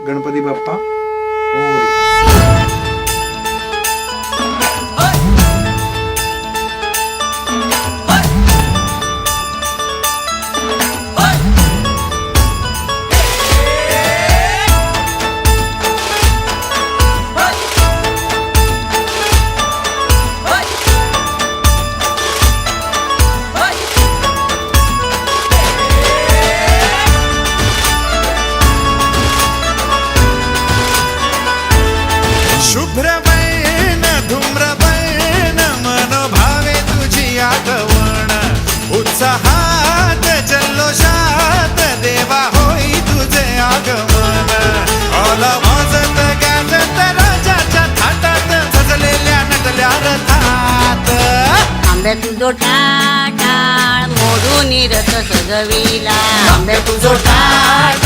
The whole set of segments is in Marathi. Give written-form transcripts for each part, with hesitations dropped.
गणपती बाप्पा मोरया. शुभ्रवर्ण धूम्रवर्ण मनोभावे तुझी आगवण उत्साहात जल्लोषात देवा होई तुझे आगमन आला वाजत गाजत राजाच्या थाटात सजलेल्या नटल्या रथात आंब्या तुझो टाळ मोडून रथ सजविला आंबे तुझो टाळ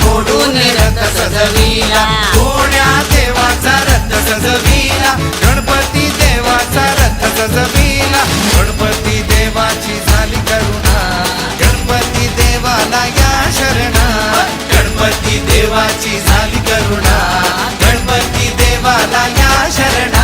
मोडून रथ सजविला कोण्या देवाचा रथ सजविला गणपती देवाचा रथ सजविला गणपती देवाची झाली करुणा गणपती देवाला या शरणा गणपती देवाची झाली करुणा गणपती देवाला या शरणा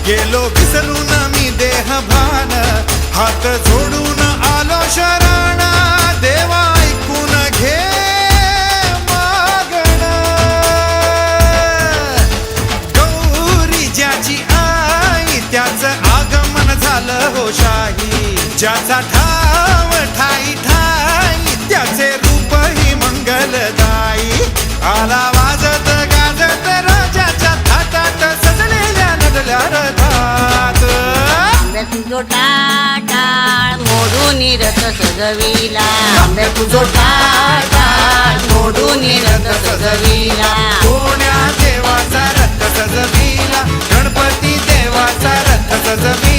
गेलो विसरून मी देह भान हात जोडून आलो शरण देवा ऐकून घे मागण गौरी ज्याची आई त्याचं आगमन झालं हो शाही ज्याचा ठाव ठाई ठाई त्याचे रूप ही मंगलदायी आला वाजत गाजत राजाच्या थाटात सजलेल्या नटल्या रथात आंब्या तुझो टाळ मोडून रथ सजविला आंबे तुझो टाळ मोडून रथ सजविला कोण्या देवाचा रथ सजविला गणपती देवाचा रथ सजविला